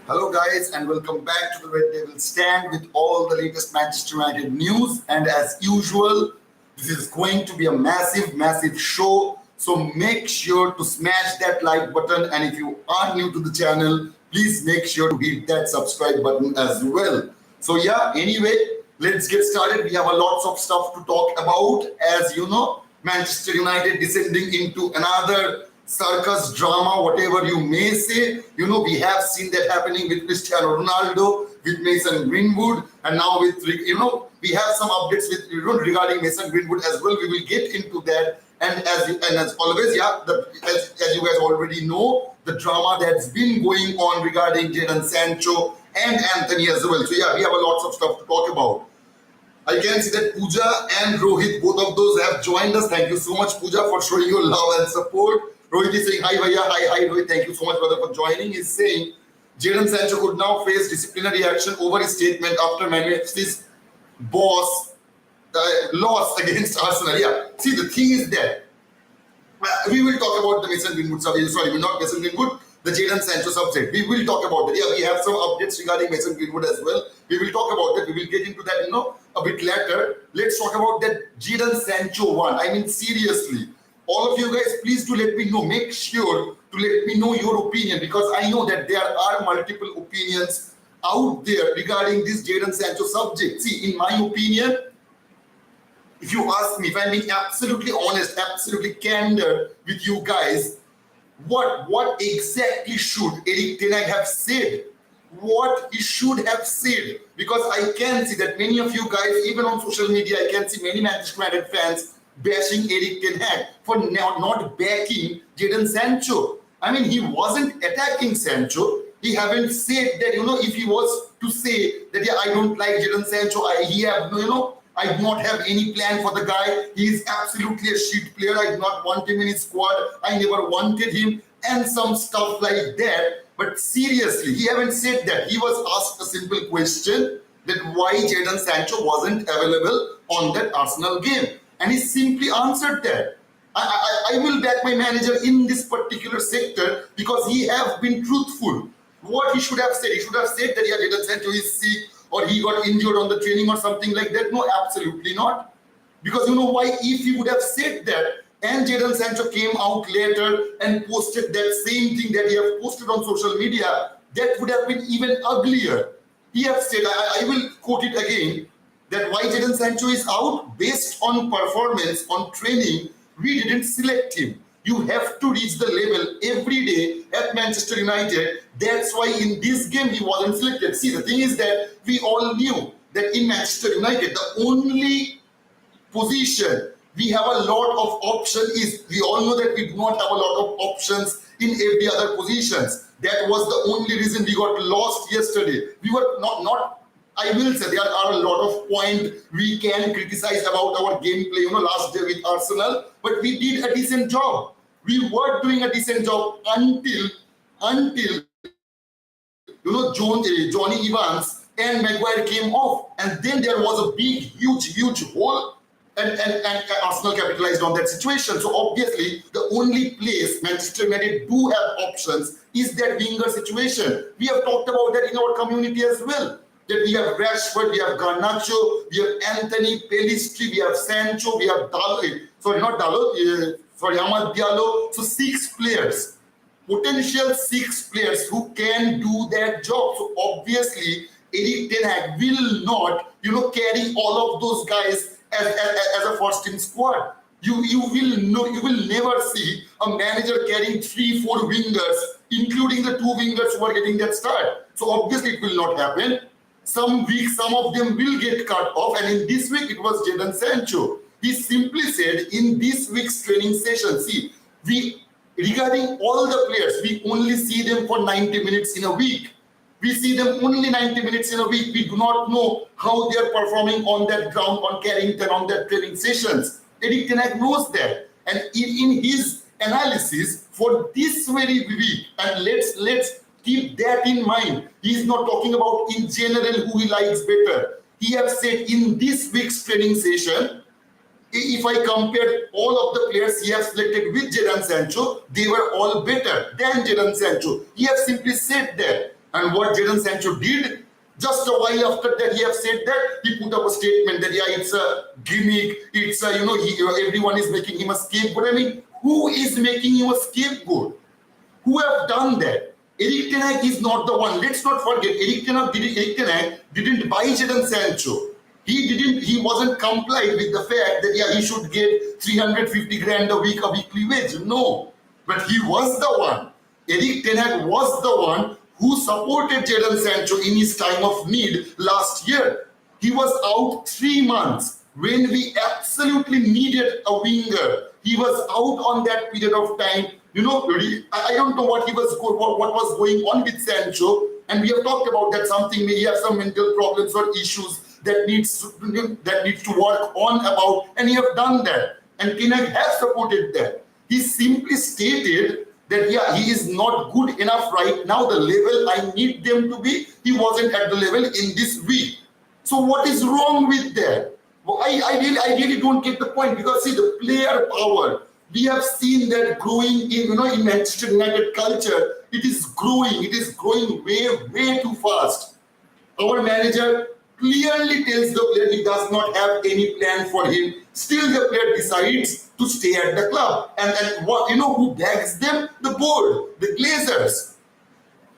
Hello, guys, and welcome back to the Red Devil Stand with all the latest Manchester United news. And as usual, this is going to be a massive show. So make sure to smash that like button. And if you are new to the channel, please make sure to hit that subscribe button as well. So, yeah, anyway, let's get started. We have a lots of stuff to talk about. As you know, Manchester United descending into another circus drama, whatever you may say. You know, we have seen that happening with Cristiano Ronaldo, with Mason Greenwood, and now with, we have some updates with regarding Mason Greenwood as well. We will get into that. And as always, as you guys already know, the drama that's been going on regarding Jadon Sancho and Antony as well. So yeah, we have a lots of stuff to talk about. I can see that Pooja and Rohit, both of those have joined us. Thank you so much, Pooja, for showing your love and support. Rohit is saying, hi, Bhaiya. Hi, Rohit. Thank you so much, brother, for joining. He's saying, Jadon Sancho could now face disciplinary action over his statement after Man City's boss lost against Arsenal. Yeah. See, the thing is that we will talk about the Mason Greenwood subject. Sorry, not Mason Greenwood, the Jadon Sancho subject. We will talk about that. Yeah, we have some updates regarding Mason Greenwood as well. We will talk about that. We will get into that, a bit later. Let's talk about that Jadon Sancho one. I mean, seriously. All of you guys, please do let me know. Make sure to let me know your opinion, because I know that there are multiple opinions out there regarding this Jadon Sancho subject. See, in my opinion, if you ask me, if I'm being absolutely honest, absolutely candid with you guys, what exactly should Erik ten Hag have said? What he should have said? Because I can see that many of you guys, even on social media, I can see many Manchester United fans bashing Erik ten Hag for not backing Jadon Sancho. I mean, he wasn't attacking Sancho. He haven't said that, if he was to say that, yeah, I don't like Jadon Sancho, I do not have any plan for the guy. He is absolutely a shit player. I do not want him in his squad. I never wanted him, and some stuff like that. But seriously, he haven't said that. He was asked a simple question that why Jadon Sancho wasn't available on that Arsenal game. And he simply answered that. I will back my manager in this particular sector because he have been truthful. What he should have said, he should have said that, yeah, Jadon Sancho is sick or he got injured on the training or something like that. No, absolutely not. Because you know why? If he would have said that and Jadon Sancho came out later and posted that same thing that he have posted on social media, that would have been even uglier. He have said, I will quote it again, that why Jadon Sancho is out based on performance, on training, we didn't select him. You have to reach the level every day at Manchester United. That's why in this game he wasn't selected. See, the thing is that we all knew that in Manchester United, the only position we have a lot of options is, we all know that we do not have a lot of options in every other positions. That was the only reason we got lost yesterday. We were not I will say there are a lot of points we can criticize about our gameplay, last day with Arsenal, but we did a decent job. We were doing a decent job until Johnny Evans and Maguire came off, and then there was a big, huge hole, and Arsenal capitalized on that situation. So obviously, the only place Manchester United do have options is that winger situation. We have talked about that in our community as well. That we have Rashford, we have Garnacho, we have Antony, Pelistri, we have Sancho, we have Amad Diallo. So 6 players, potential 6 players who can do that job. So obviously, Erik ten Hag will not, carry all of those guys as a first team squad. You will never see a manager carrying 3-4 wingers, including the 2 wingers who are getting that start. So obviously, it will not happen. Some weeks, some of them will get cut off, and in this week, it was Jadon Sancho. He simply said in this week's training session, see, regarding all the players, we only see them for 90 minutes in a week. We see them only 90 minutes in a week. We do not know how they are performing on that ground, on Carrington, on their training sessions. Erik ten Hag knows that. And in his analysis for this very week, and let's keep that in mind. He is not talking about in general who he likes better. He has said in this week's training session, if I compare all of the players he has selected with Jadon Sancho, they were all better than Jadon Sancho. He has simply said that. And what Jadon Sancho did, just a while after that, he have said that he put up a statement that it's a gimmick, it's a, everyone is making him a scapegoat. I mean, who is making him a scapegoat? Who have done that? Erik ten Hag is not the one. Let's not forget, Erik ten Hag didn't buy Jadon Sancho. He wasn't complied with the fact that he should get 350 grand a weekly wage. No. But he was the one. Erik ten Hag was the one who supported Jadon Sancho in his time of need last year. He was out 3 months when we absolutely needed a winger. He was out on that period of time. I don't know what was going on with Sancho, and we have talked about that. Something may have some mental problems or issues that needs to work on about, and he have done that. And Ten Hag has supported that. He simply stated that he is not good enough right now. The level I need them to be, he wasn't at the level in this week. So what is wrong with that? Well, I really don't get the point, because see, the player power, we have seen that growing in Manchester United culture. It is growing way too fast. Our manager clearly tells the player he does not have any plan for him. Still, the player decides to stay at the club. And what who bags them? The board, the Glazers.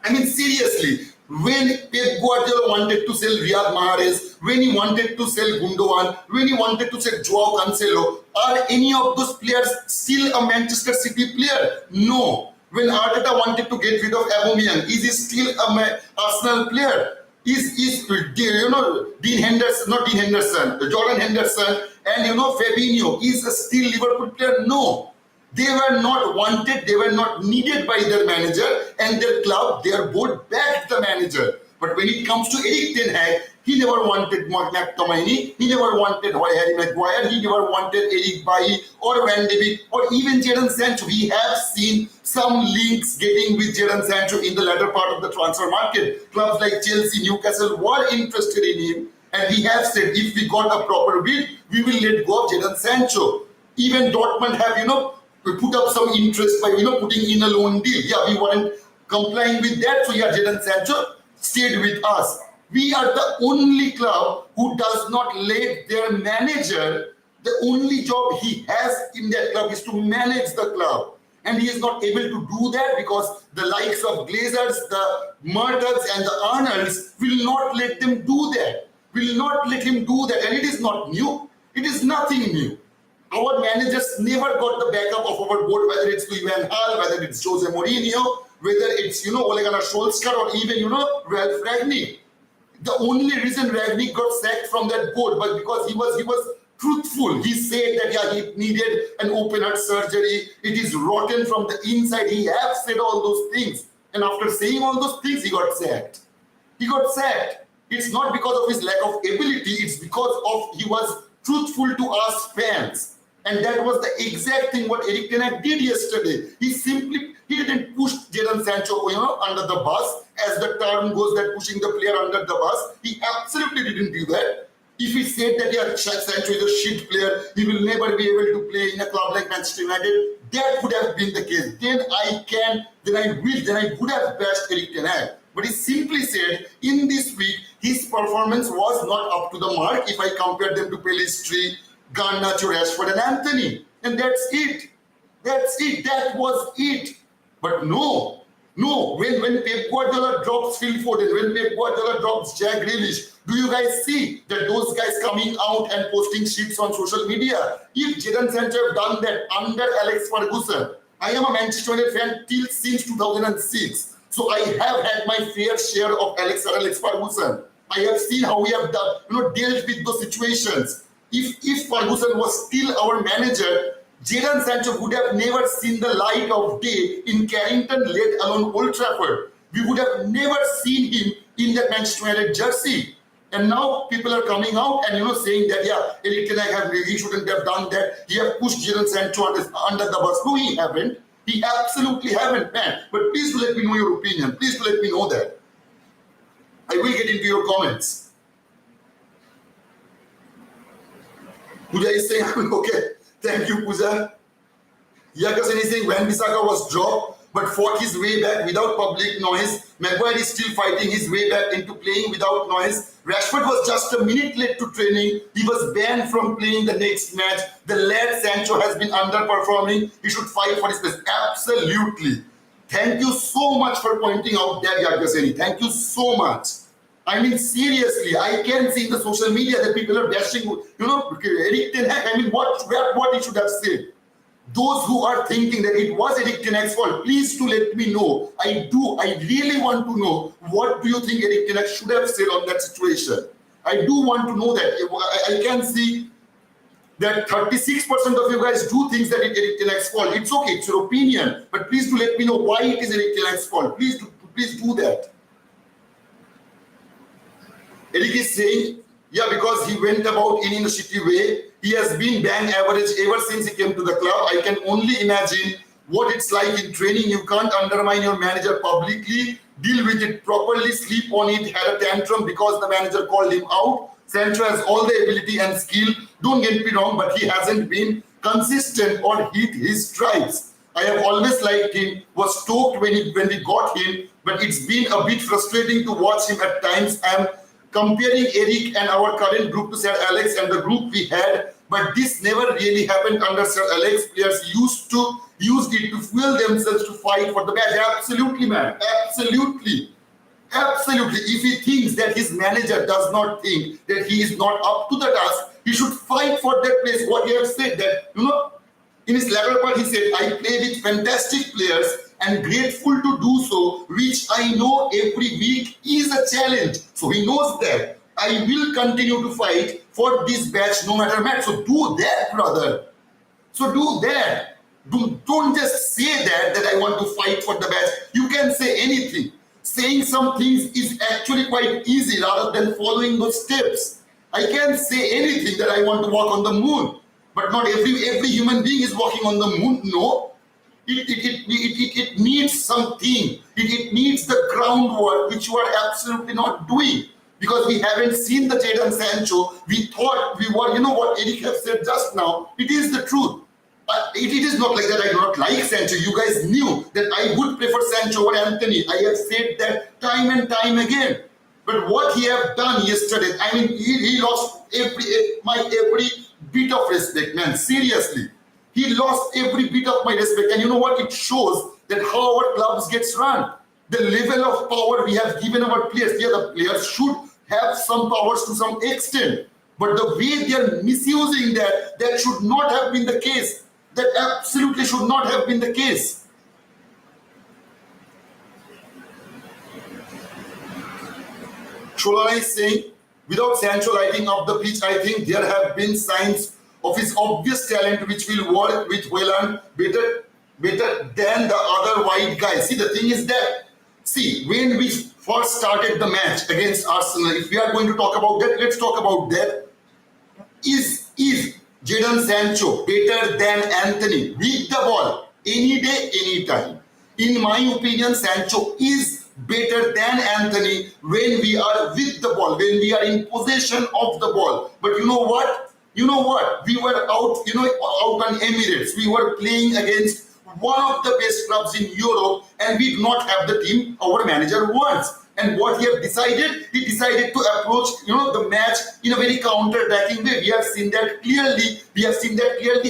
I mean, seriously, when Pep Guardiola wanted to sell Riyad Mahrez, when he wanted to sell Gundogan, when he wanted to sell Joao Cancelo, are any of those players still a Manchester City player? No. When Arteta wanted to get rid of Aubameyang, is he still a Arsenal player? Is Jordan Henderson and Fabinho is a still Liverpool player? No. They were not wanted, they were not needed by their manager, and their club, their board backed the manager. But when it comes to Erik ten Hag, he never wanted McTominay, he never wanted Harry Maguire, he never wanted Eric Bailly or Van de Beek or even Jadon Sancho. We have seen some links getting with Jadon Sancho in the latter part of the transfer market. Clubs like Chelsea, Newcastle were interested in him, and we have said if we got a proper bid, we will let go of Jadon Sancho. Even Dortmund have, put up some interest by, putting in a loan deal. Yeah, we weren't complying with that. So, Jadon Sancho stayed with us. We are the only club who does not let their manager, the only job he has in that club is to manage the club. And he is not able to do that because the likes of Glazers, the Murdochs and the Arnolds will not let them do that. Will not let him do that. And it is not new. It is nothing new. Our managers never got the backup of our board, whether it's Louis van Gaal, whether it's Jose Mourinho, whether it's, Ole Gunnar Solskjaer or even, Ralph Rangnick. The only reason Rangnick got sacked from that board was because he was truthful. He said that, he needed an open heart surgery. It is rotten from the inside. He has said all those things. And after saying all those things, he got sacked. He got sacked. It's not because of his lack of ability. It's because of he was truthful to us fans. And that was the exact thing what Erik ten Hag did yesterday. He didn't push Jadon Sancho, under the bus. As the term goes, that pushing the player under the bus. He absolutely didn't do that. If he said that Sancho is a shit player, he will never be able to play in a club like Manchester United, that would have been the case. Then I would have bashed Erik ten Hag. But he simply said, in this week, his performance was not up to the mark if I compare them to Pellistri, Garnacho, Rashford and Antony. And that's it. That was it. But no. When Pep Guardiola drops Phil Foden, when Pep Guardiola drops Jack Grealish, do you guys see that those guys coming out and posting sheets on social media? If Jadon Sancho have done that under Alex Ferguson, I am a Manchester United fan since 2006. So I have had my fair share of Alex Ferguson. I have seen how we have dealt with those situations. If Ferguson was still our manager, Jadon Sancho would have never seen the light of day in Carrington, let alone Old Trafford. We would have never seen him in that Manchester United jersey. And now people are coming out and saying that Erik ten Hag he shouldn't have done that. He have pushed Jadon Sancho under the bus. No, he haven't. He absolutely haven't, man. But please do let me know your opinion. Please do let me know that. I will get into your comments. Pooja is saying, okay, thank you, Pooja. Yakasen is saying Van Bissaka was dropped, but fought his way back without public noise. Maguire is still fighting his way back into playing without noise. Rashford was just a minute late to training. He was banned from playing the next match. The lad Sancho has been underperforming. He should fight for his place. Absolutely. Thank you so much for pointing out that, Yagaseni. Thank you so much. I mean, seriously, I can see in the social media that people are bashing, Eric Ten Hag. I mean, what he should have said. Those who are thinking that it was Eric Ten Hag's fault, please do let me know. I really want to know, what do you think Eric Ten Hag should have said on that situation? I do want to know that. I can see that 36% of you guys do think that it's Eric Ten Hag's fault. It's okay, it's your opinion. But please do let me know why it is Eric Ten Hag's fault. Please do that. Eric is saying, yeah, because he went about in a shitty way. He has been bang average ever since he came to the club. I can only imagine what it's like in training. You can't undermine your manager publicly, deal with it properly, sleep on it, had a tantrum because the manager called him out. Sancho has all the ability and skill. Don't get me wrong, but he hasn't been consistent or hit his stripes. I have always liked him, was stoked when we got him, but it's been a bit frustrating to watch him at times. I'm comparing Eric and our current group to Sir Alex and the group we had, but this never really happened under Sir Alex. Players used it to fuel themselves to fight for the match. Absolutely, man. Absolutely. Absolutely. If he thinks that his manager does not think that he is not up to the task, he should fight for that place. What he has said that, in his latter part, he said, I play with fantastic players and grateful to do so, which I know every week is a challenge. So he knows that. I will continue to fight for this batch no matter what. So do that, brother. So do that. Don't just say that I want to fight for the batch. You can say anything. Saying some things is actually quite easy rather than following those steps. I can say anything that I want to walk on the moon. But not every human being is walking on the moon. No. It needs something. It needs the groundwork, which you are absolutely not doing. Because we haven't seen the Jadon Sancho. We thought we were, what Eric have said just now. It is the truth. It is not like that I do not like Sancho. You guys knew that I would prefer Sancho over Antony. I have said that time and time again. But what he have done yesterday, I mean, he lost every bit of respect, man. Seriously. He lost every bit of my respect. And you know what? It shows that how our clubs gets run. The level of power we have given our players. Yeah, the players should have some powers to some extent. But the way they are misusing that should not have been the case. That absolutely should not have been the case. Sholana is saying, without Sancho lighting up the pitch, I think there have been signs of his obvious talent which will work with Wayland better than the other white guys. See, the thing is that, when we first started the match against Arsenal, if we are going to talk about that, let's talk about that. Is Jadon Sancho better than Antony with the ball any day, any time? In my opinion, Sancho is better than Antony when we are with the ball, when we are in possession of the ball. But you know what? We were out on Emirates. We were playing against one of the best clubs in Europe, and we did not have the team our manager wants. And what he have decided? He decided to approach, the match in a very counter-attacking way. We have seen that clearly.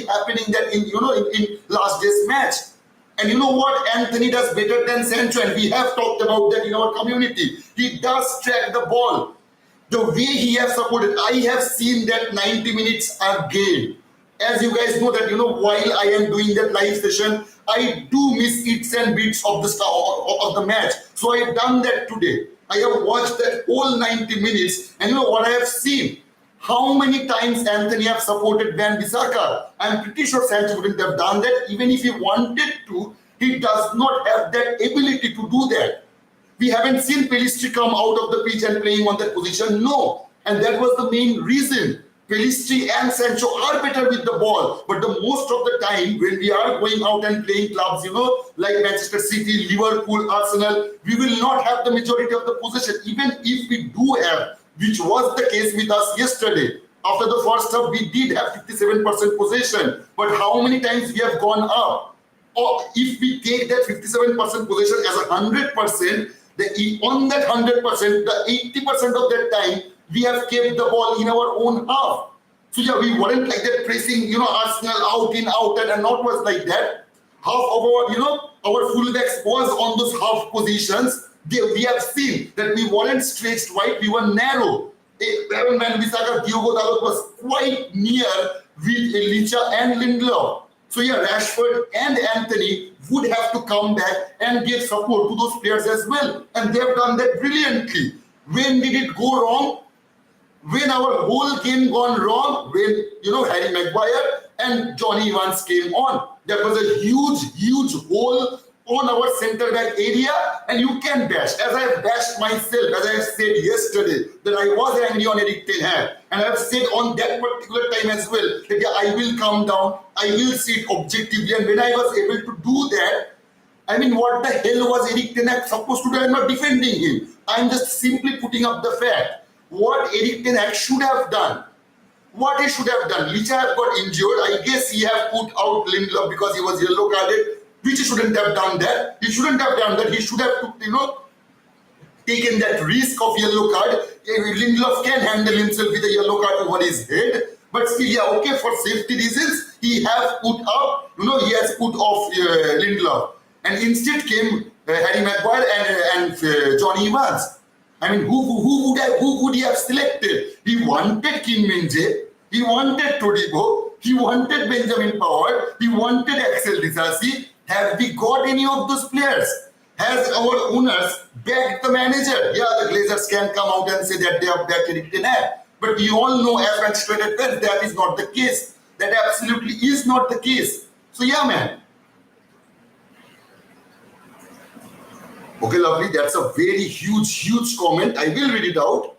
Happening that in last day's match. And you know what? Antony does better than Sancho, and we have talked about that in our community. He does track the ball. The way he has supported, I have seen that 90 minutes again. As you guys know that, while I am doing that live session, I do miss bits and bits of the match. So I have done that today. I have watched that whole 90 minutes, and what I have seen? How many times Antony have supported Van Bissaka? I'm pretty sure Sancho wouldn't have done that. Even if he wanted to, he does not have that ability to do that. We haven't seen Pelistri come out of the pitch and playing on that position. No. And that was the main reason. Pelistri and Sancho are better with the ball. But the most of the time, when we are going out and playing clubs, like Manchester City, Liverpool, Arsenal, we will not have the majority of the possession. Even if we do have, which was the case with us yesterday. After the first half, we did have 57% possession. But how many times we have gone up? if we take that 57% possession as 100%, on that 100%, the 80% of that time, we have kept the ball in our own half. So yeah, we weren't like that pressing, Arsenal out in, out, and not was like that. Half of our, our fullbacks was on those half positions. We have seen that we weren't stretched wide, we were narrow. When Bissaka, Diogo Dalot was quite near with Licha and Lindelof. So yeah, Rashford and Antony would have to come back and give support to those players as well. And they have done that brilliantly. When did it go wrong? When our whole game gone wrong, when, Harry Maguire and Johnny Evans came on. There was a huge hole on our centre back area, and you can bash. As I have bashed myself, as I have said yesterday, that I was angry on Eric Ten Hag, and I have said on that particular time as well, that yeah, I will calm down, I will see it objectively, and when I was able to do that, I mean, what the hell was Eric Ten Hag supposed to do? I'm not defending him. I'm just simply putting up the fact. What Eric Ten Hag should have done. What he should have done. Licha have got injured. I guess he have put out Lindelof because he was yellow carded, which he shouldn't have done that. He shouldn't have done that. He should have, taken that risk of yellow card. Lindelof can handle himself with a yellow card over his head. But still, yeah, okay, for safety reasons, he have put up, he has put off Lindelof. And instead came Harry Maguire and Johnny Evans. I mean, who would he have selected? He wanted Kim Min-jae, he wanted Todibo, he wanted Benjamin Pavard, he wanted Axel Disasi. Have we got any of those players? Has our owners backed the manager? Yeah, the Glazers can come out and say that they have backed Eric Ten Hag. But we all know as Manchester United fans, that is not the case. That absolutely is not the case. So yeah, man. Okay, lovely. That's a very huge comment. I will read it out.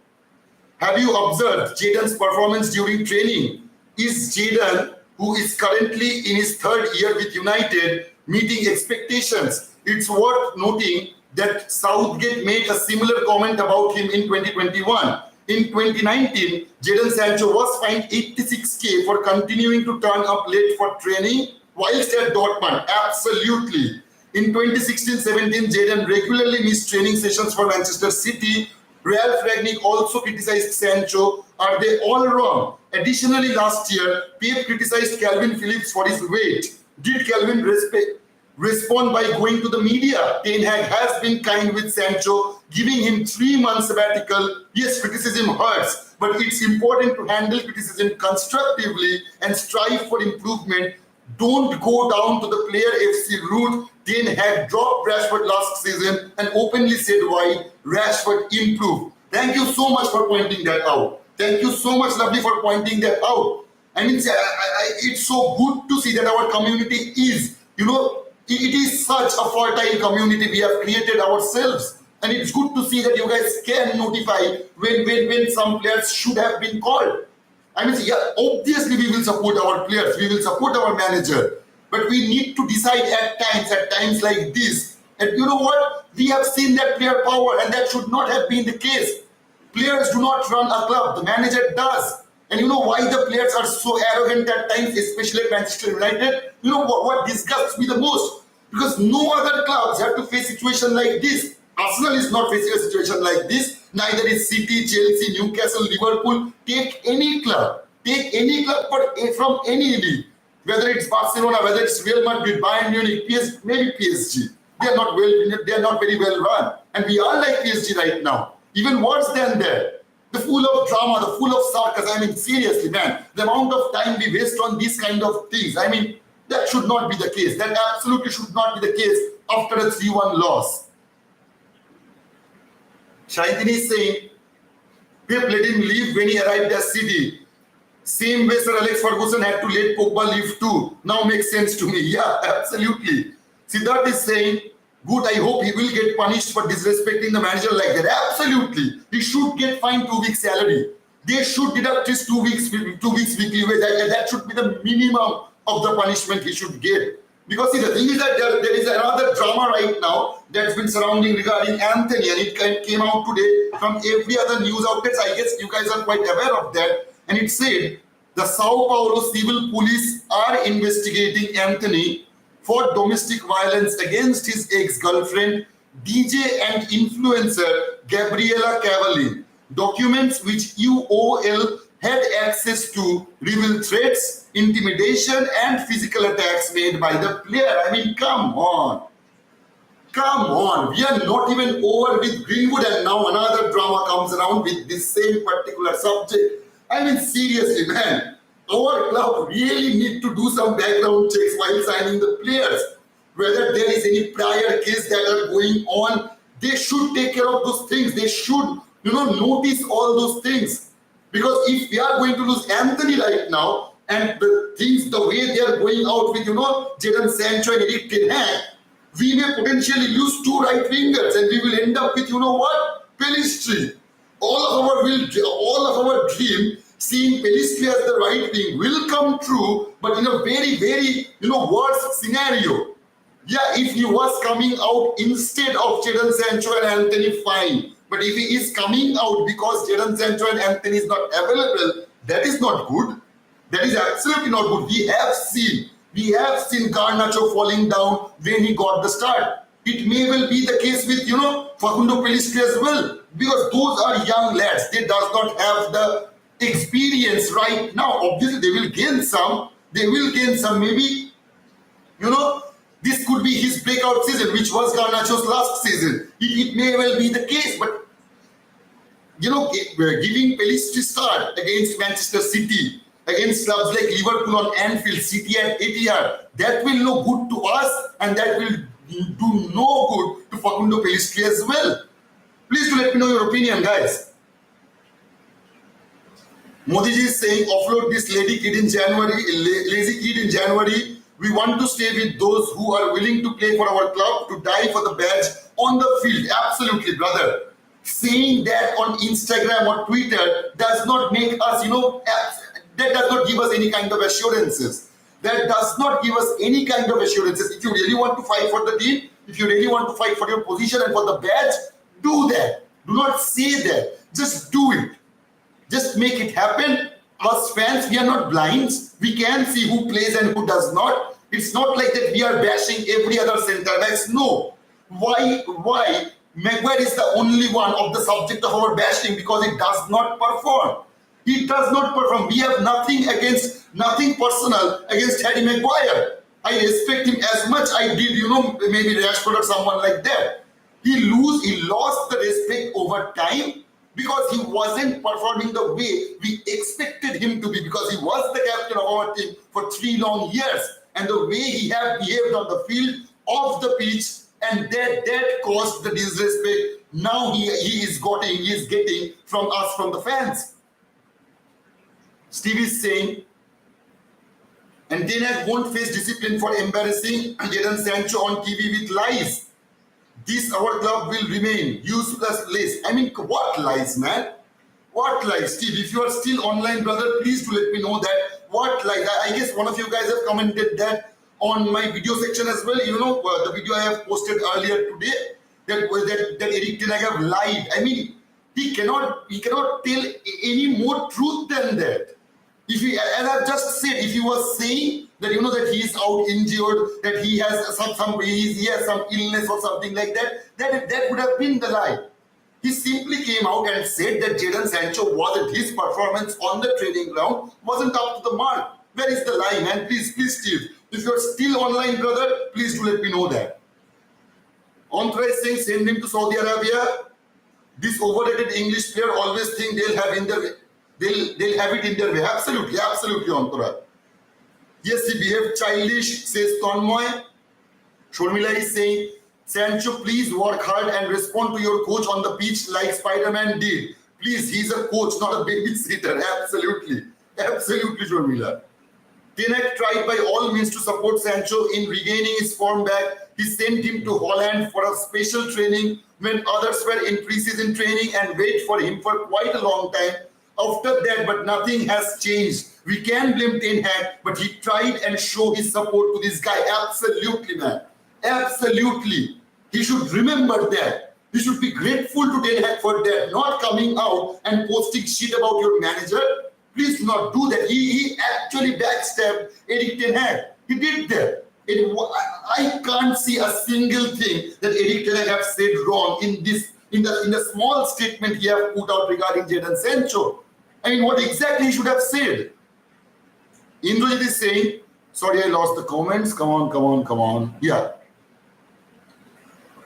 Have you observed Jadon's performance during training? Is Jadon, who is currently in his third year with United, meeting expectations? It's worth noting that Southgate made a similar comment about him in 2021. In 2019, Jadon Sancho was fined 86k for continuing to turn up late for training whilst at Dortmund. Absolutely. In 2016-17, Jadon regularly missed training sessions for Manchester City. Ralph Rangnick also criticized Sancho. Are they all wrong? Additionally, last year, Pep criticized Calvin Phillips for his weight. Did Calvin respond by going to the media? Ten Hag has been kind with Sancho, giving him 3 months sabbatical. Yes, criticism hurts, but it's important to handle criticism constructively and strive for improvement. Don't go down to the player FC route. Ten Hag dropped Rashford last season and openly said why. Rashford improved. Thank you so much for pointing that out. Thank you so much, lovely, for pointing that out. I mean, it's so good to see that our community is, it is such a fertile community we have created ourselves. And it's good to see that you guys can notify when some players should have been called. I mean, yeah, obviously we will support our players, we will support our manager, but we need to decide at times like this. And you know what? We have seen that player power, and that should not have been the case. Players do not run a club, the manager does. And you know why the players are so arrogant at times, especially at Manchester United? You know what disgusts me the most? Because no other clubs have to face a situation like this. Arsenal is not facing a situation like this. Neither is City, Chelsea, Newcastle, Liverpool. Take any club from any league. Whether it's Barcelona, whether it's Real Madrid, Bayern Munich, maybe PSG. They are not very well run. And we are like PSG right now. Even worse than that. The full of drama, the full of sarcasm. I mean, seriously, man. The amount of time we waste on these kind of things. I mean, that should not be the case. That absolutely should not be the case after a 3-1 loss. Shantini is saying, Pep let him leave when he arrived at City. Same way Sir Alex Ferguson had to let Pogba leave too. Now makes sense to me. Yeah, absolutely. Siddharth is saying, good, I hope he will get punished for disrespecting the manager like that. Absolutely. He should get fined 2 weeks salary. They should deduct his 2 weeks weekly wage. That should be the minimum of the punishment he should get. Because see, the thing is that there is another drama right now that's been surrounding regarding Antony, and it came out today from every other news outlets. I guess you guys are quite aware of that. And it said the Sao Paulo civil police are investigating Antony for domestic violence against his ex-girlfriend, DJ and influencer Gabriela Cavallin. Documents which UOL had access to reveal threats, intimidation, and physical attacks made by the player. I mean, come on. Come on. We are not even over with Greenwood, and now another drama comes around with this same particular subject. I mean, seriously, man. Our club really need to do some background checks while signing the players. Whether there is any prior case that are going on, they should take care of those things. They should, notice all those things. Because if we are going to lose Antony right now, and the things, the way they are going out with, Jadon Sancho and Eric Ten Hag, we may potentially lose two right wingers, and we will end up with, Pelistri. All of our dream, seeing Pelistri as the right wing, will come true, but in a very, very, worst scenario. Yeah, if he was coming out instead of Jadon Sancho and Antony, fine. But if he is coming out because Jadon Sancho and Antony is not available, that is not good. That is absolutely not good. We have seen Garnacho falling down when he got the start. It may well be the case with, Facundo Pelistri as well. Because those are young lads. They does not have the experience right now. Obviously, they will gain some. Maybe, this could be his breakout season, which was Garnacho's last season. It may well be the case, but giving Pelistri start against Manchester City, against clubs like Liverpool on Anfield, City at Etihad, that will no good to us, and that will do no good to Facundo Pelistri as well. Please do let me know your opinion, guys. Modi ji is saying, offload this lazy kid in January. We want to stay with those who are willing to play for our club, to die for the badge on the field. Absolutely, brother. Saying that on Instagram or Twitter does not make us, that does not give us any kind of assurances. That does not give us any kind of assurances. If you really want to fight for the team, if you really want to fight for your position and for the badge, do that. Do not say that. Just do it. Just make it happen. Us fans, we are not blind. We can see who plays and who does not. It's not like that we are bashing every other centre backs. No. Why? Maguire is the only one of the subject of our bashing because it does not perform. He does not perform. We have nothing personal against Harry Maguire. I respect him as much I did, maybe Rashford or someone like that. He lost the respect over time because he wasn't performing the way we expected him to be, because he was the captain of our team for 3 long years, and the way he had behaved on the field, off the pitch, and that caused the disrespect now he is getting from us, from the fans. Steve is saying, and Ten Hag won't face discipline for embarrassing Jadon Sancho on TV with lies. This our club will remain useless list. I mean, what lies, man? What lies, Steve? If you are still online, brother, please do let me know that. What lies? I guess one of you guys have commented that on my video section as well. The video I have posted earlier today, that Eric Ten Hag have lied. I mean, he cannot tell any more truth than that. If he, as I've just said, if he was saying that that he is out injured, that he has some illness or something like that, that would have been the lie. He simply came out and said that Jadon Sancho wasn't, his performance on the training ground wasn't up to the mark. Where is the lie, man? Please, Steve. If you're still online, brother, please do let me know that. Antony is saying, send him to Saudi Arabia. This overrated English player always think they'll have it in their way. Absolutely, Antony. Yes, he behaved childish, says Tonmoy. Shormila is saying, Sancho, please work hard and respond to your coach on the pitch like Spider-Man did. Please, he's a coach, not a babysitter. Absolutely, Shormila. Ten Hag tried by all means to support Sancho in regaining his form back. He sent him to Holland for a special training when others were in pre-season training and wait for him for quite a long time. After that, but nothing has changed. We can blame Ten Hag, but he tried and showed his support to this guy. Absolutely, man. Absolutely. He should remember that. He should be grateful to Ten Hag for that, not coming out and posting shit about your manager. Please do not do that. He actually backstabbed Eric Ten Hag. He did that. I can't see a single thing that Eric Ten Hag have said wrong in the small statement he have put out regarding Jadon Sancho. I mean, what exactly he should have said? Indrajit is saying, sorry, I lost the comments. Come on. Yeah.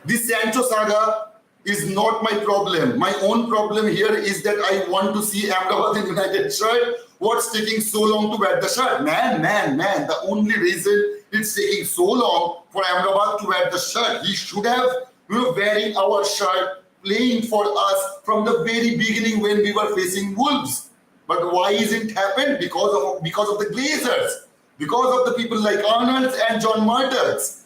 This Sancho saga is not my problem. My own problem here is that I want to see Ahmedabad in United shirt. What's taking so long to wear the shirt? Man. The only reason it's taking so long for Ahmedabad to wear the shirt, he should have wearing our shirt, playing for us from the very beginning when we were facing Wolves. But why isn't it happened? Because of the Glazers. Because of the people like Arnold and John Martins.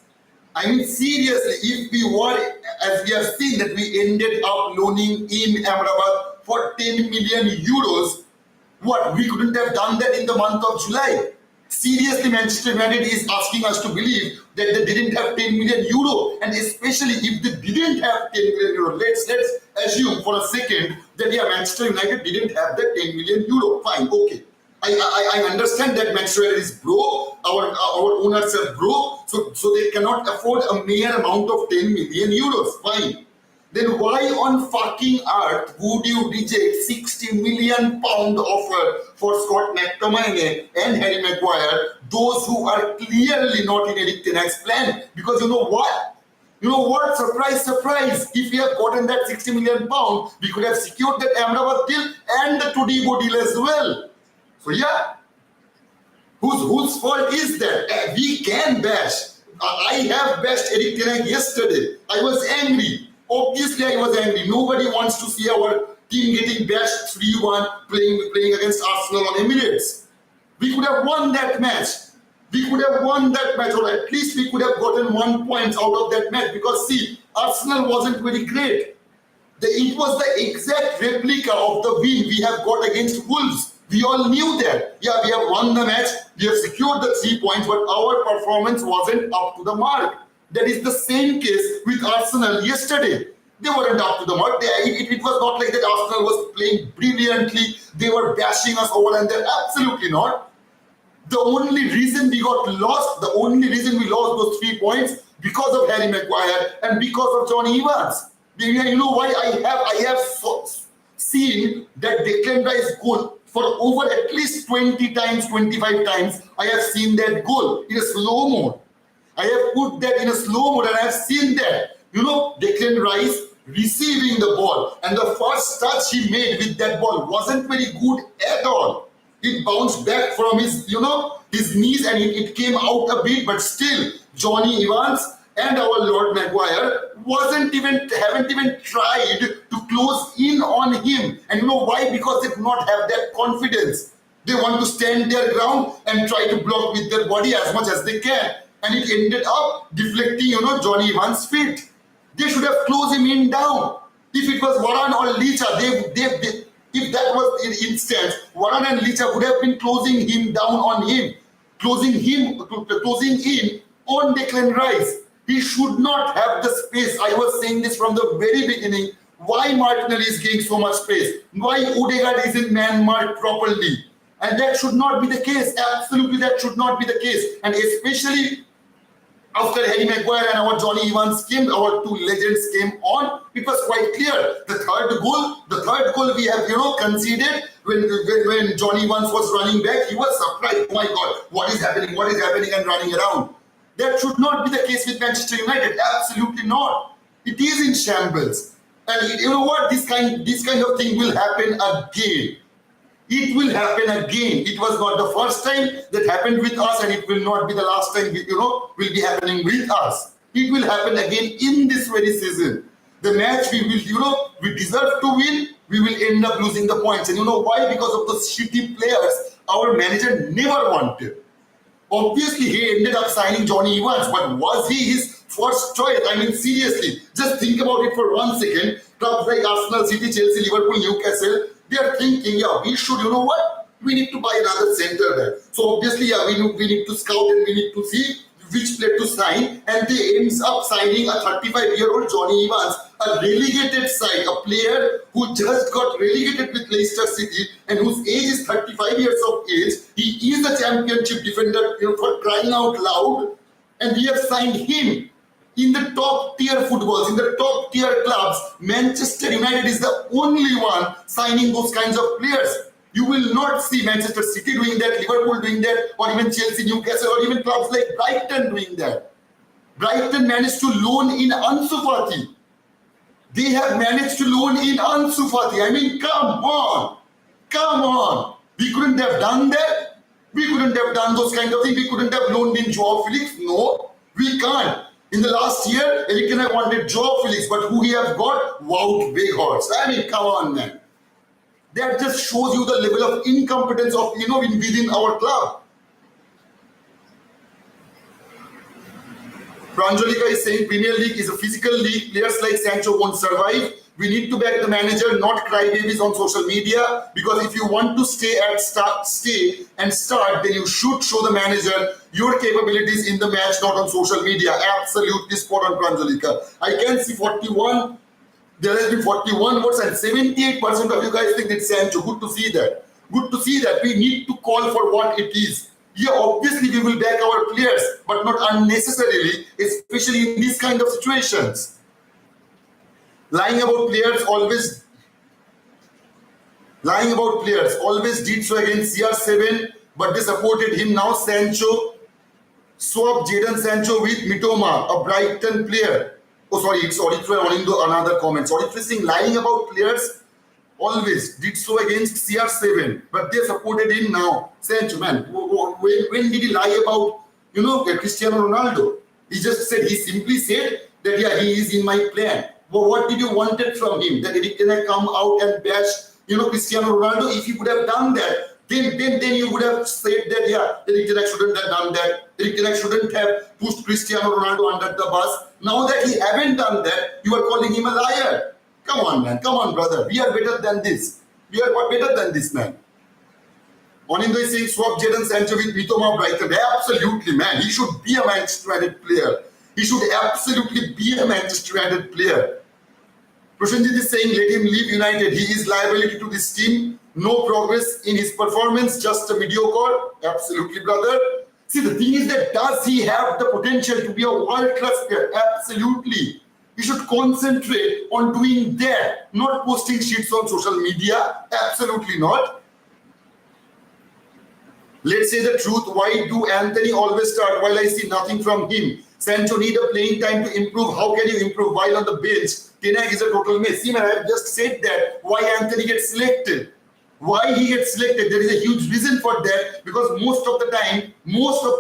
I mean, seriously, if we were, as we have seen, that we ended up loaning in Ahmedabad for 10 million euros, what? We couldn't have done that in the month of July. Seriously, Manchester United is asking us to believe that they didn't have 10 million euro. And especially if they didn't have 10 million euro, let's assume for a second that Manchester United didn't have that 10 million euro. Fine, okay. I understand that Manchester United is broke, our owners are broke, so they cannot afford a mere amount of 10 million euros. Fine. Then why on fucking earth would you reject 60 million pound offer for Scott McTominay and Harry Maguire, those who are clearly not in Eric Ten Hag's plan? Because you know what? Surprise. If we have gotten that 60 million pound, we could have secured that Ahmedabad deal and the Todibo deal as well. So yeah, whose fault is that? We can bash. I have bashed Eric Ten Hag yesterday. I was angry. Obviously, I was angry. Nobody wants to see our team getting bashed 3-1 playing against Arsenal on Emirates. We could have won that match. Or at least we could have gotten 1 point out of that match. Because see, Arsenal wasn't very great. It was the exact replica of the win we have got against Wolves. We all knew that. Yeah, we have won the match, we have secured the 3 points, but our performance wasn't up to the mark. That is the same case with Arsenal yesterday. They weren't up to the mark. It was not like that Arsenal was playing brilliantly. They were bashing us over and there. Absolutely not. The only reason we got lost, the only reason we lost those 3 points, because of Harry Maguire and because of Johnny Evans. You know why? I have seen that Declan Rice goal for over at least 20 times, 25 times. I have seen that goal in a slow mode. I have put that in a slow mode and I have seen that. Declan Rice receiving the ball and the first touch he made with that ball wasn't very good at all. It bounced back from his knees and it came out a bit, but still Johnny Evans and our Lord Maguire haven't even tried to close in on him. And you know why? Because they do not have that confidence. They want to stand their ground and try to block with their body as much as they can. And it ended up deflecting, Johnny Evans' feet. They should have closed him in down. If it was Varane or Licha, if that was the instance, Varane and Licha would have been closing him down on him, closing in on Declan Rice. He should not have the space. I was saying this from the very beginning. Why Martinelli is getting so much space? Why Odegaard isn't man-marked properly? And that should not be the case. Absolutely, that should not be the case. And especially after Harry Maguire and our Johnny Evans came, our two legends came on, it was quite clear. The third goal we have, conceded when Johnny Evans was running back, he was surprised. Oh my God, what is happening and running around. That should not be the case with Manchester United. Absolutely not. It is in shambles. And you know what? This kind of thing will happen again. It will happen again. It was not the first time that happened with us, and it will not be the last time will be happening with us. It will happen again in this very season. The match we deserve to win, we will end up losing the points. And you know why? Because of those shitty players our manager never wanted. Obviously, he ended up signing Johnny Evans, but was he his first choice? I mean, seriously, just think about it for 1 second. Clubs like Arsenal, City, Chelsea, Liverpool, Newcastle, they are thinking, we should, we need to buy another centre there. So obviously, we need to scout and we need to see which player to sign. And they ends up signing a 35-year-old Johnny Evans, a relegated side, a player who just got relegated with Leicester City and whose age is 35 years of age. He is a championship defender, for crying out loud. And we have signed him in the top tier footballs, in the top tier clubs. Manchester United is the only one signing those kinds of players. You will not see Manchester City doing that, Liverpool doing that, or even Chelsea, Newcastle, or even clubs like Brighton doing that. Brighton managed to loan in Ansu Fati. They have managed to loan in Ansu Fati. I mean, come on. Come on. We couldn't have done that. We couldn't have done those kind of things. We couldn't have loaned in Joao Felix. No, we can't. In the last year, Eric and I wanted Joao Felix, but who we have got? Wout Weghorst. I mean, come on, man. That just shows you the level of incompetence of, within our club. Pranjalika is saying Premier League is a physical league. Players like Sancho won't survive. We need to back the manager, not crybabies on social media. Because if you want to stay and start, then you should show the manager your capabilities in the match, not on social media. Absolutely spot on, Pranjalika. I can see 41. There has been 41 votes and 78% of you guys think it's Sancho. Good to see that. Good to see that. We need to call for what it is. Yeah, obviously we will back our players, but not unnecessarily, especially in these kind of situations. Lying about players always did so against CR7, but they supported him. Now Sancho, swap Jadon Sancho with Mitoma, a Brighton player. Oh, sorry, it's Auditory another comment. Auditory saying lying about players always did so against CR7, but they supported him now. Sancho, man, when did he lie about, Cristiano Ronaldo? He simply said that, yeah, he is in my plan. But what did you wanted from him? That he can come out and bash, Cristiano Ronaldo? If he would have done that, then you would have said that, yeah, Eric shouldn't have done that. Eric shouldn't have pushed Cristiano Ronaldo under the bus. Now that he haven't done that, you are calling him a liar. Come on, man. Come on, brother. We are better than this. We are better than this, man. Onindo is saying swap Jadon Sancho with Mitoma Brighton. Absolutely, man. He should be a Manchester United player. He should absolutely be a Manchester United player. Prashanjit is saying let him leave United. He is liability to this team. No progress in his performance. Just a mediocre. Absolutely, brother. See, the thing is that does he have the potential to be a world-class player? Absolutely. You should concentrate on doing that, not posting shits on social media. Absolutely not. Let's say the truth. Why do Antony always start while I see nothing from him? Sancho need a playing time to improve. How can you improve while on the bench? Tenag is a total mess. See, man, I have just said that. Why Antony gets selected? Why he gets selected? There is a huge reason for that. Because most of the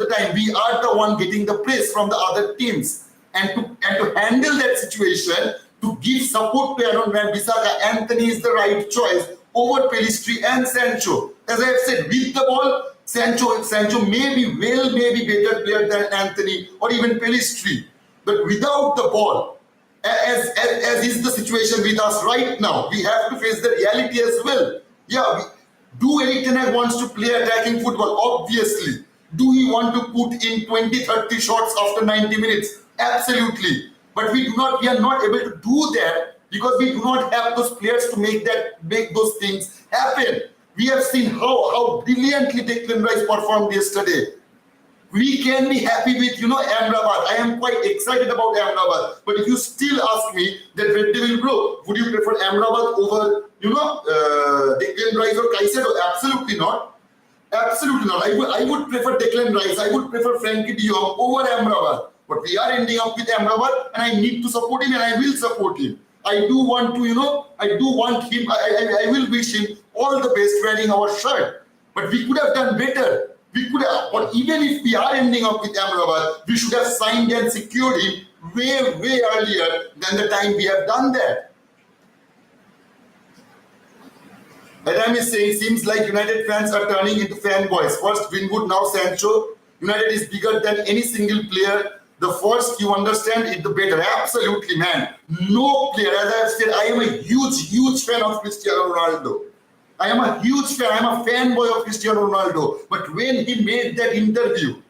time, we are the one getting the praise from the other teams. And to handle that situation, to give support to Aaron Wan-Bissaka, Antony is the right choice over Pellistri and Sancho. As I have said, with the ball, Sancho may be better player than Antony or even Pellistri. But without the ball, as is the situation with us right now, we have to face the reality as well. Yeah, do Eric Ten Hag wants to play attacking football? Obviously. Do he want to put in 20-30 shots after 90 minutes? Absolutely. But we are not able to do that because we do not have those players to make those things happen. We have seen how brilliantly Declan Rice performed yesterday. We can be happy with, Amrabat. I am quite excited about Amrabat. But if you still ask me that Red Devil bro, would you prefer Amrabat over, Declan Rice or Caicedo? Absolutely not. Absolutely not. I would prefer Declan Rice. I would prefer Frankie de Jong over Amrabat. But we are ending up with Amrabat and I need to support him and I will support him. I do want to, I do want him. I will wish him all the best wearing our shirt. But we could have done better. We could have, or even if we are ending up with Amrabat, we should have signed and secured him way earlier than the time we have done that. Adam is saying, seems like United fans are turning into fanboys. First Greenwood, now Sancho. United is bigger than any single player. The first you understand it, the better. Absolutely, man. No player, as I have said, I am a huge fan of Cristiano Ronaldo. I am a huge fan. I am a fanboy of Cristiano Ronaldo. But when he made that interview,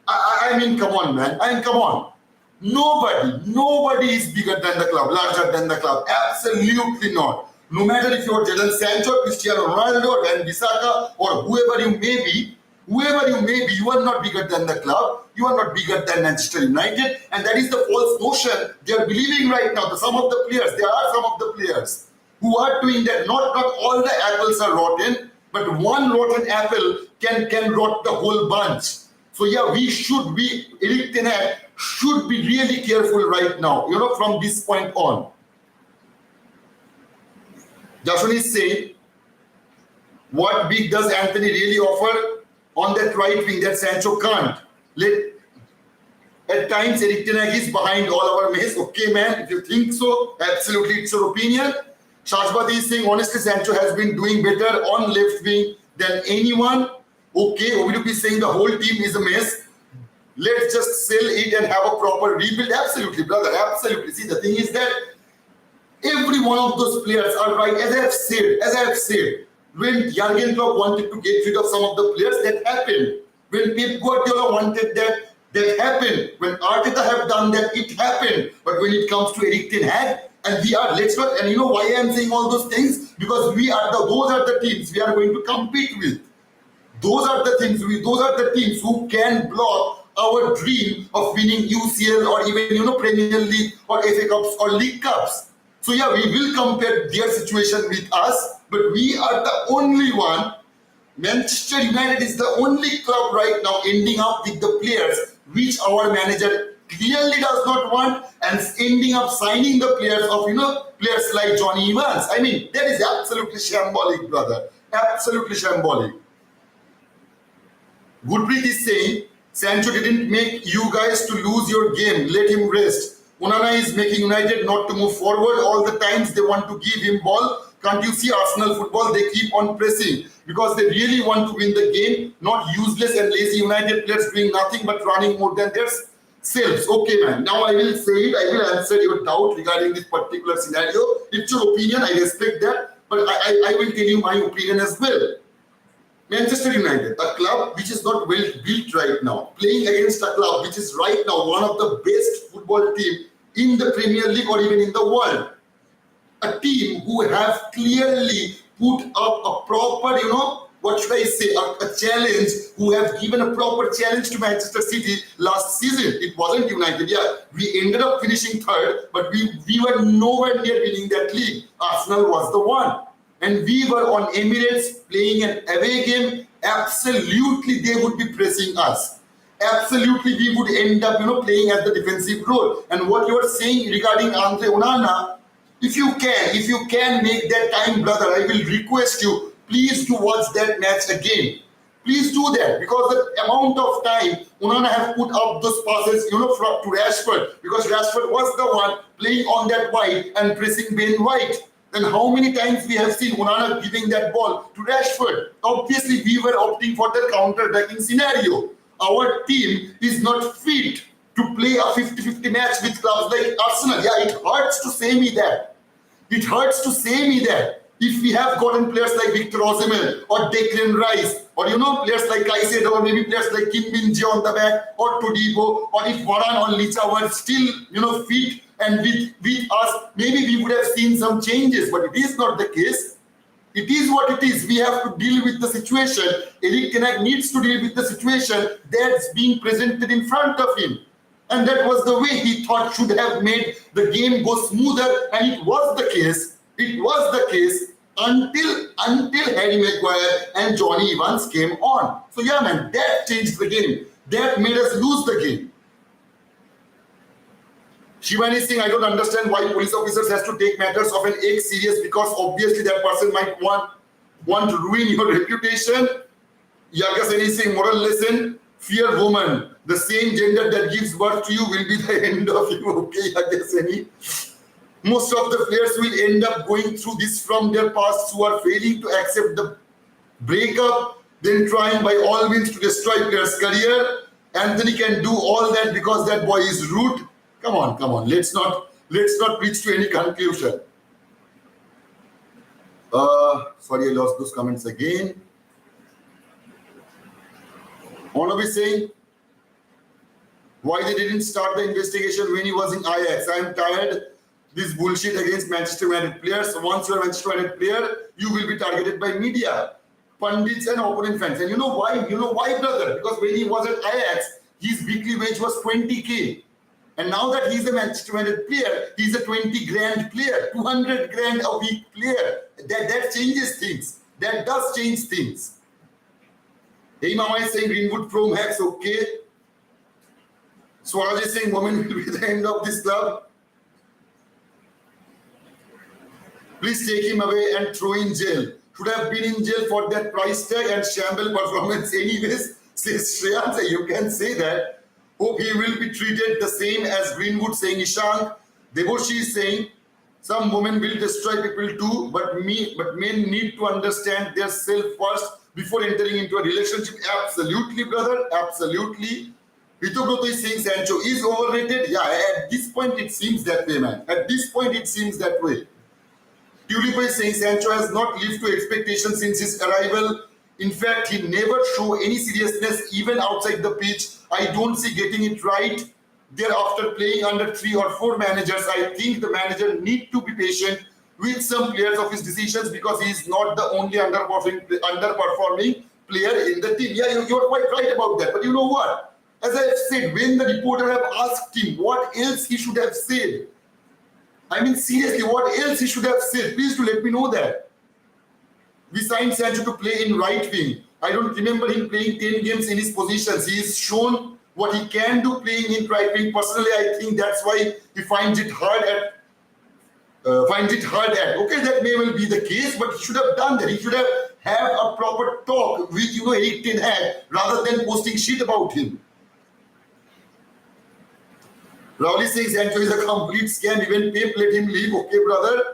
I mean, come on, man. Come on. Nobody is bigger than the club, larger than the club. Absolutely not. No matter if you are Jadon Sancho, Cristiano Ronaldo, Wan-Bissaka, or whoever you may be, whoever you may be, you are not bigger than the club. You are not bigger than Manchester United. And that is the false notion they are believing right now. Some of the players, there are some of the players who are doing that. Not all the apples are rotten, but one rotten apple can rot the whole bunch. So yeah, Erik Ten Hag should be really careful right now, from this point on. Jason is saying, what big does Antony really offer on that right wing that Sancho can't? At times, Erik Ten Hag is behind all our mess. Okay, man, if you think so, absolutely, it's your opinion. Shashbati is saying, honestly, Sancho has been doing better on left wing than anyone. Okay, OVDP is saying the whole team is a mess. Let's just sell it and have a proper rebuild. Absolutely, brother, absolutely. See, the thing is that every one of those players are right. As I have said, when Jurgen Klopp wanted to get rid of some of the players, that happened. When Pep Guardiola wanted that happened. When Arteta have done that, it happened. But when it comes to Erik Ten Hag, and and you know why I am saying all those things? Because those are the teams we are going to compete with. Those are the teams who can block our dream of winning UCL or even, Premier League or FA Cups or League Cups. So yeah, we will compare their situation with us, but we are the only one. Manchester United is the only club right now ending up with the players which our manager clearly does not want, and ending up signing the players of, players like Johnny Evans. I mean, that is absolutely shambolic, brother. Absolutely shambolic. Gurpreet is saying, Sancho didn't make you guys to lose your game. Let him rest. Onana is making United not to move forward. All the times they want to give him ball. Can't you see Arsenal football? They keep on pressing because they really want to win the game. Not useless and lazy United players doing nothing but running more than their selves. Okay, man. Now I will say it. I will answer your doubt regarding this particular scenario. It's your opinion. I respect that. But I will tell you my opinion as well. Manchester United, a club which is not well built right now, playing against a club which is right now one of the best football team in the Premier League or even in the world. A team who have clearly put up a proper, what should I say, a challenge, who have given a proper challenge to Manchester City last season. It wasn't United, yeah. We ended up finishing third, but we were nowhere near winning that league. Arsenal was the one. And we were on Emirates playing an away game. Absolutely, they would be pressing us. Absolutely, we would end up, playing at the defensive role. And what you are saying regarding Andre Onana, if you can make that time, brother, I will request you, please to watch that match again. Please do that, because the amount of time Onana have put up those passes, to Rashford, because Rashford was the one playing on that wide and pressing Ben White. Then how many times we have seen Onana giving that ball to Rashford? Obviously, we were opting for the counter-attacking scenario. Our team is not fit to play a 50-50 match with clubs like Arsenal. Yeah, it hurts to say me that. It hurts to say me that. If we have gotten players like Victor Osimhen or Declan Rice, or players like Caicedo, or maybe players like Kim Min-jae on the back, or Todibo, or if Varane or Licha were still fit and with us, maybe we would have seen some changes, but it is not the case. It is what it is. We have to deal with the situation. Erik Ten Hag needs to deal with the situation that's being presented in front of him. And that was the way he thought should have made the game go smoother, and it was the case. It was the case until Harry Maguire and Johnny Evans came on. So yeah, man, that changed the game. That made us lose the game. Shivani is saying, I don't understand why police officers has to take matters of an ex serious, because obviously that person might want to ruin your reputation. Yagaseni is saying, moral lesson, fear woman. The same gender that gives birth to you will be the end of you. Okay, Yagaseni. Most of the players will end up going through this from their past, who are failing to accept the breakup, then trying by all means to destroy players' career. Antony can do all that because that boy is rude. Come on. Let's not reach to any conclusion. Sorry, I lost those comments again. Onabi saying, why they didn't start the investigation when he was in Ajax? I am tired this bullshit against Manchester United players. Once you are a Manchester United player, you will be targeted by media. pundits and opponent fans. And you know why? You know why, brother? Because when he was at Ajax, his weekly wage was 20k. And now that he's a Manchester United player, he's a 20 grand player, 200 grand a week player. That changes things. That does change things. Hey, Mama is saying Greenwood Pro Max, okay. Swaraj is saying moment will be the end of this club. Please take him away and throw in jail. Should have been in jail for that price tag and shamble performance anyways, says Shreyans. You can say that. Hope he will be treated the same as Greenwood, saying Ishank. Devoshi is saying some women will destroy people too, but men need to understand their self first before entering into a relationship. Absolutely, brother. Absolutely. Hitogroto is saying Sancho is overrated. Yeah, at this point it seems that way, man. At this point it seems that way. Tulipo is saying Sancho has not lived to expectations since his arrival. In fact, he never showed any seriousness even outside the pitch. I don't see getting it right there after playing under 3 or 4 managers. I think the manager need to be patient with some players of his decisions because he is not the only underperforming player in the team. Yeah, you're quite right about that. But you know what? As I have said, when the reporter have asked him what else he should have said, I mean, seriously, what else he should have said? Please do let me know that. We signed Sancho to play in right wing. I don't remember him playing 10 games in his positions. He has shown what he can do playing in right wing. Personally, I think that's why he finds it hard at. Okay, that may well be the case, but he should have done that. He should have a proper talk with Erik ten Hag rather than posting shit about him. Rowley says Sancho is a complete scam. Even Pep let him leave. Okay, brother.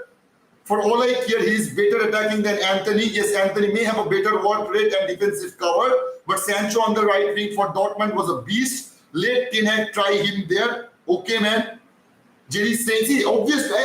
For all I care, he is better attacking than Antony. Yes, Antony may have a better work rate and defensive cover, but Sancho on the right wing for Dortmund was a beast. Let Ten Hag try him there. Okay, man. Jerry says, see, obviously,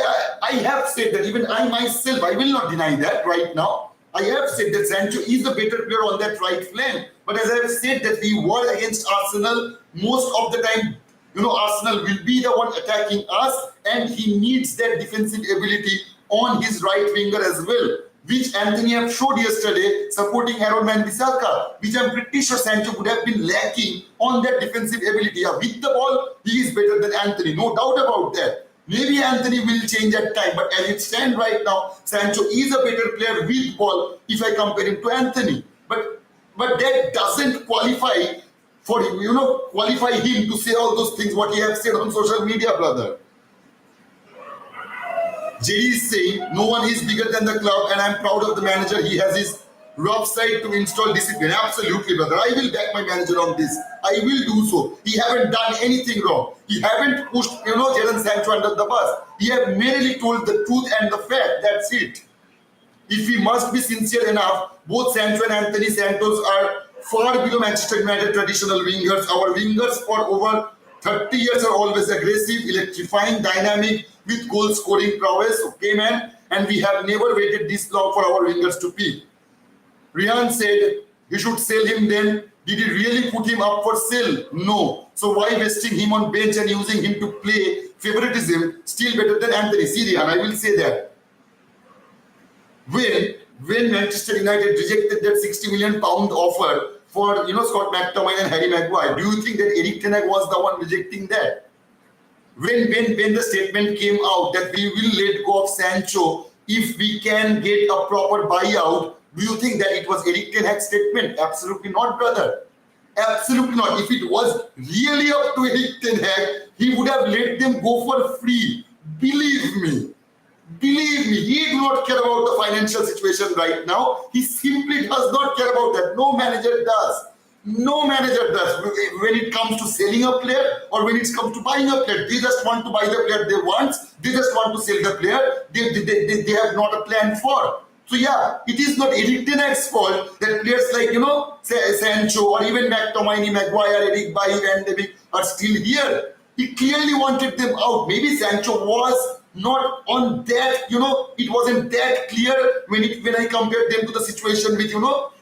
I have said that. Even I myself, I will not deny that right now. I have said that Sancho is a better player on that right flank. But as I have said that we were against Arsenal, most of the time, Arsenal will be the one attacking us, and he needs that defensive ability on his right winger as well, which Antony have showed yesterday supporting Aaron Wan-Bissaka, which I'm pretty sure Sancho would have been lacking on that defensive ability. Yeah, with the ball, he is better than Antony, no doubt about that. Maybe Antony will change at time, but as it stands right now, Sancho is a better player with ball if I compare him to Antony. But that doesn't qualify for him, qualify him to say all those things what he has said on social media, brother. Jerry is saying, no one is bigger than the club and I'm proud of the manager. He has his rough side to install discipline. Absolutely, brother. I will back my manager on this. I will do so. He haven't done anything wrong. He haven't pushed, Jadon Sancho under the bus. He have merely told the truth and the fact. That's it. If we must be sincere enough, both Sancho and Anthony Santos are far below Manchester United traditional wingers. Our wingers for over 30 years are always aggressive, electrifying, dynamic, with goal-scoring prowess. Okay, man? And we have never waited this long for our wingers to peak. Rihan said, you should sell him then. Did he really put him up for sale? No. So why wasting him on bench and using him to play favoritism? Still better than Antony. See, Rihan, I will say that. When Manchester United rejected that £60 million offer for Scott McTominay and Harry Maguire, do you think that Erik ten Hag was the one rejecting that? When the statement came out that we will let go of Sancho if we can get a proper buyout, do you think that it was Erik ten Hag's statement? Absolutely not, brother. Absolutely not. If it was really up to Erik ten Hag, he would have let them go for free. Believe me. Believe me, he does not care about the financial situation right now. He simply does not care about that. No manager does. No manager does. When it comes to selling a player or when it comes to buying a player, they just want to buy the player they want. They just want to sell the player. They have not a plan for. So yeah, it is not Erik ten Hag's fault that players like, Sancho or even McTominay, Maguire, Eric Bailly, Van de Beek are still here. He clearly wanted them out. Maybe Sancho was not on that, it wasn't that clear when I compared them to the situation with,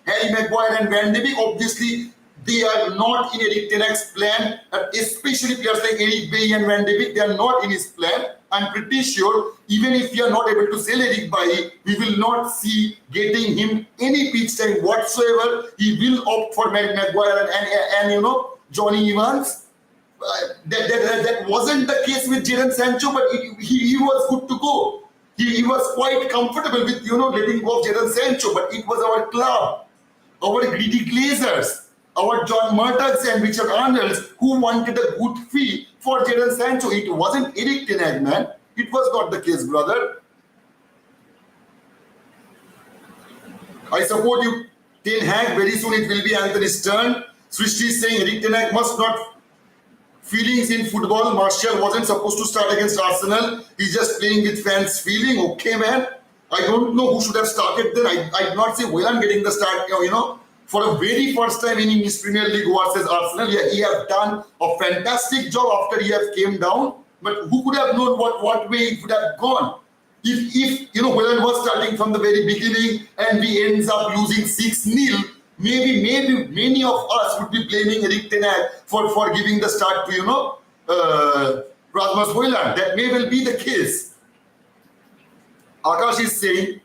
Harry Maguire and Van de Beek. Obviously, they are not in Erik ten Hag's plan, especially players like Eric Bailly and Van de Beek. They are not in his plan. I'm pretty sure even if we are not able to sell Eric Bailly, we will not see getting him any pitch time whatsoever. He will opt for Maguire and Johnny Evans. That wasn't the case with Jadon Sancho, but he was good to go. He was quite comfortable with letting go of Jadon Sancho, but it was our club, our greedy Glazers, our John Murdochs and Richard Arnolds who wanted a good fee for Jadon Sancho. It wasn't Eric Ten Hag, man. It was not the case, brother. I support you, Ten Hag. Very soon it will be Antony's turn. Srishti is saying Eric Ten Hag must not. Feelings in football. Martial wasn't supposed to start against Arsenal. He's just playing with fans' feeling. Okay, man. I don't know who should have started then. I'd not say Whelan getting the start, for a very first time in his Premier League versus Arsenal. Yeah, he has done a fantastic job after he has came down. But who could have known what way it would have gone? If Whelan was starting from the very beginning and we ends up losing 6-0, maybe many of us would be blaming Eric Ten Hag for giving the start to Rasmus Højlund. That may well be the case. Akash is saying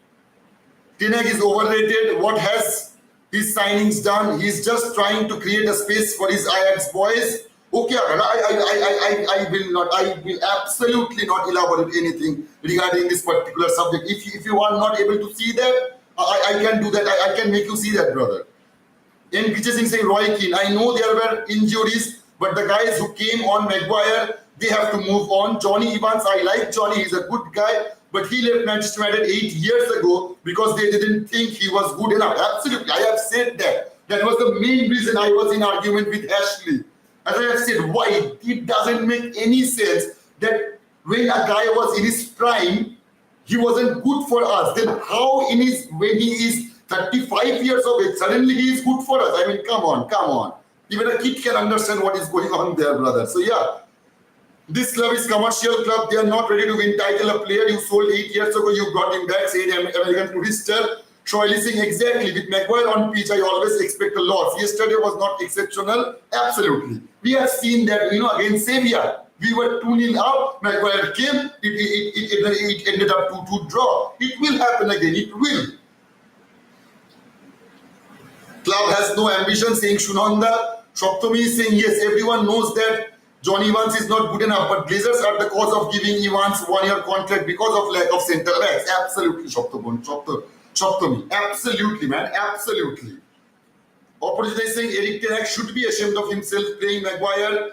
Ten Hag is overrated. What has his signings done? He's just trying to create a space for his Ajax boys. Okay, I will absolutely not elaborate anything regarding this particular subject. If you are not able to see that, I can do that. I can make you see that, brother. And Vijay Singh saying Roy Keane. I know there were injuries, but the guys who came on Maguire, they have to move on. Johnny Evans, I like Johnny. He's a good guy, but he left Manchester United 8 years ago because they didn't think he was good enough. Absolutely, I have said that. That was the main reason I was in argument with Ashley. As I have said, why? It doesn't make any sense that when a guy was in his prime, he wasn't good for us. Then how when he is 35 years of age, suddenly he is good for us? I mean, come on. Even a kid can understand what is going on there, brother. So yeah, this club is commercial club. They are not ready to win title. A player you sold 8 years ago, you brought him back, said American Tourister. Troy saying exactly. With Maguire on pitch, I always expect a loss. Yesterday was not exceptional. Absolutely. We have seen that, against Sevilla. We were 2-0 up. Maguire came. It ended up 2-2 draw. It will happen again. It will. Club has no ambition, saying Shunanda. Shoptomi is saying, yes, everyone knows that Johnny Evans is not good enough, but Glazers are the cause of giving Evans 1-year contract because of lack of centre backs. Absolutely, Shoptomi. Absolutely, man. Absolutely. Opposition is saying Eric Ten Hag should be ashamed of himself playing Maguire.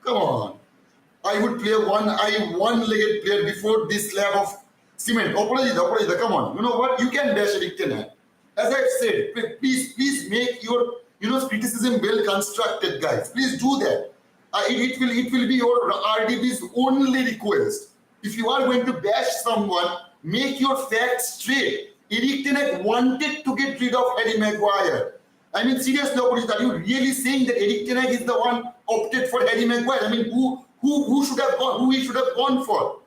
Come on. I would play one-legged player before this slab of cement. Opposite, come on. You know what? You can bash Eric Ten Hag. As I've said, please make your criticism well constructed, guys. Please do that. It will be your RDB's only request. If you are going to bash someone, make your facts straight. Eric Ten Hag wanted to get rid of Harry Maguire. I mean, seriously, are you really saying that Eric Ten Hag is the one opted for Harry Maguire? I mean, who should have gone? Who he should have gone for?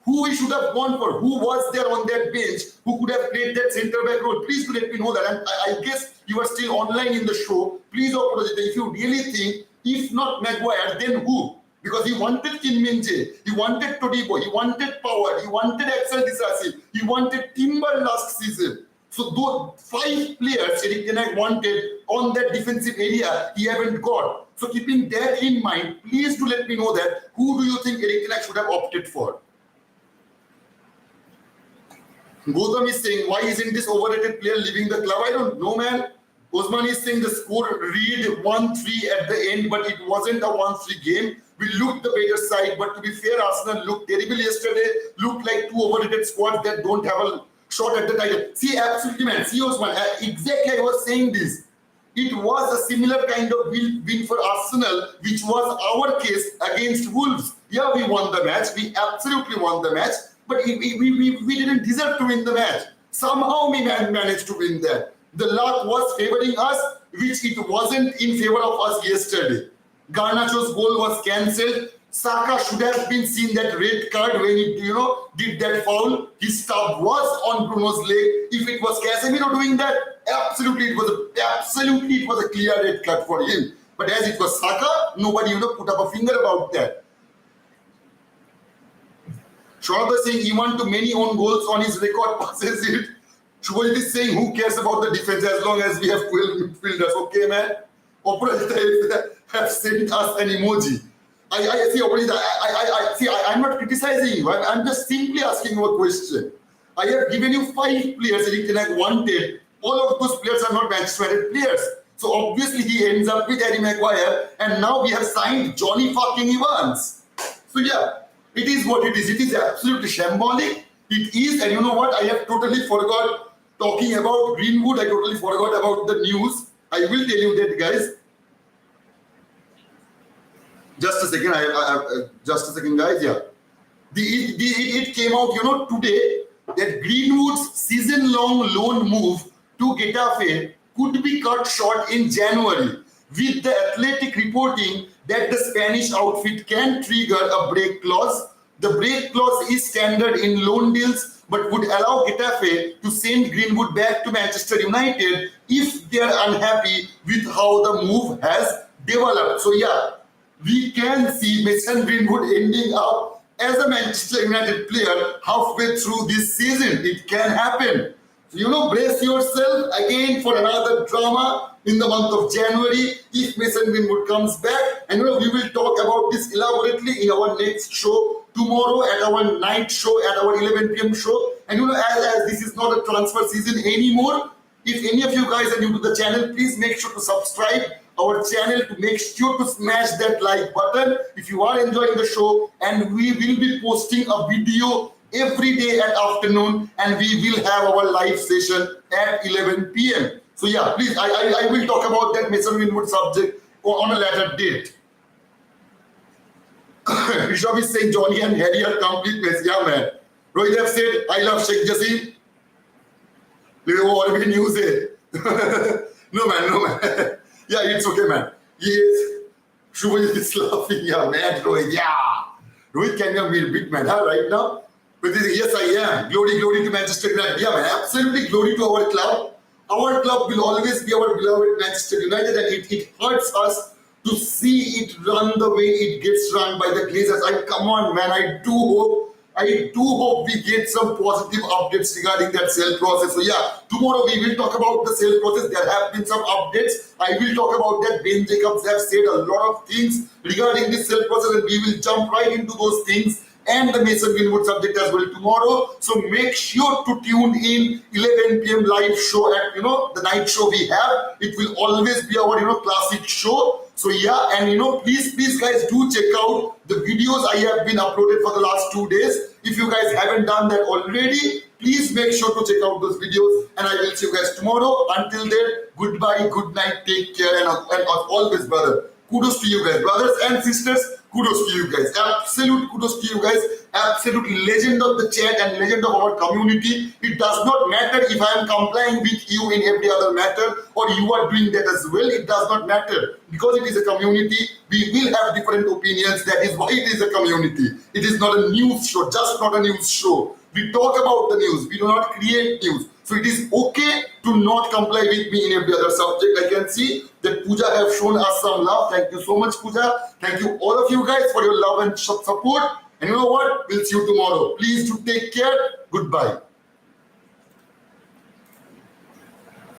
Who he should have gone for? Who was there on that bench? Who could have played that centre back role? Please do let me know that. And I guess you are still online in the show. Please, if you really think, if not Maguire, then who? Because he wanted Kim Min-jae, he wanted Todibo, he wanted Power, he wanted Axel Disasi, he wanted Timber last season. So those 5 players Eric Ten Hag wanted on that defensive area, he haven't got. So keeping that in mind, please do let me know that who do you think Eric Ten Hag should have opted for? Gautam is saying, why isn't this overrated player leaving the club? I don't know, man. Osman is saying the score read 1-3 at the end, but it wasn't a 1-3 game. We looked the better side, but to be fair, Arsenal looked terrible yesterday. Looked like 2 overrated squads that don't have a shot at the title. See, absolutely, man. See, Osman, exactly I was saying this. It was a similar kind of win for Arsenal, which was our case against Wolves. Yeah, we won the match. We absolutely won the match. But we didn't deserve to win the match. Somehow we managed to win that. The luck was favoring us, which it wasn't in favor of us yesterday. Garnacho's goal was cancelled. Saka should have been seen that red card when he, did that foul. His stub was on Bruno's leg. If it was Casemiro doing that, absolutely it was a clear red card for him. But as it was Saka, nobody put up a finger about that. Shraddha saying he won to many own goals on his record passes it. Shubhajit is saying who cares about the defense as long as we have 12 midfielders. Okay, man. Oprah have sent us an emoji. I see, Oprah, I'm not criticizing you. I'm just simply asking you a question. I have given you 5 players Eric Ten Hag wanted. All of those players are not Manchester United players. So obviously he ends up with Harry Maguire, and now we have signed Johnny fucking Evans. So yeah, it is what it is. It is absolutely shambolic. It is, and you know what? I have totally forgot talking about Greenwood. I totally forgot about the news. I will tell you that, guys. Just a second. Just a second, guys. Yeah, it came out, today that Greenwood's season-long loan move to Getafe could be cut short in January, with the Athletic reporting that the Spanish outfit can trigger a break clause. The break clause is standard in loan deals, but would allow Getafe to send Greenwood back to Manchester United if they are unhappy with how the move has developed. So yeah, we can see Mason Greenwood ending up as a Manchester United player halfway through this season. It can happen. So, brace yourself again for another drama in the month of January if Mason Greenwood comes back. And we will talk about this elaborately in our next show tomorrow at our night show, at our 11 p.m. show. And as this is not a transfer season anymore, if any of you guys are new to the channel, please make sure to subscribe our channel, to make sure to smash that like button if you are enjoying the show. And we will be posting a video every day at afternoon, and we will have our live session at 11 p.m. So yeah, please, I will talk about that Mason Greenwood subject on a later date. Rishabh is saying Johnny and Harry are complete mess. Yeah, man. Rohit have said, I love Sheikh Jassim. What news है? No, man. Yeah, it's okay, man. Yes. Shubhajit is laughing. Yeah, man. Rohit, yeah. Rohit can be a big man, right now? But yes, I am. Glory to Manchester United. Yeah, man. Absolutely glory to our club. Our club will always be our beloved Manchester United, and it hurts us to see it run the way it gets run by the Glazers. Come on, man. I do hope we get some positive updates regarding that sale process. So yeah, tomorrow we will talk about the sale process. There have been some updates. I will talk about that. Ben Jacobs have said a lot of things regarding this sale process, and we will jump right into those things and the Mason Greenwood subject as well tomorrow. So make sure to tune in 11 p.m. live show at the night show we have. It will always be our classic show. So yeah, and please guys do check out the videos I have been uploaded for the last 2 days. If you guys haven't done that already, please make sure to check out those videos, and I will see you guys tomorrow. Until then, goodbye, good night, take care, and as always, brother, kudos to you guys, brothers and sisters. Kudos to you guys. Absolute kudos to you guys. Absolute legend of the chat and legend of our community. It does not matter if I am complying with you in every other matter or you are doing that as well. It does not matter. Because it is a community, we will have different opinions. That is why it is a community. It is not a news show, just not a news show. We talk about the news. We do not create news. So it is okay to not comply with me in every other subject. I can see that Pooja have shown us some love. Thank you so much, Pooja. Thank you all of you guys for your love and support. And you know what? We'll see you tomorrow. Please do take care. Goodbye.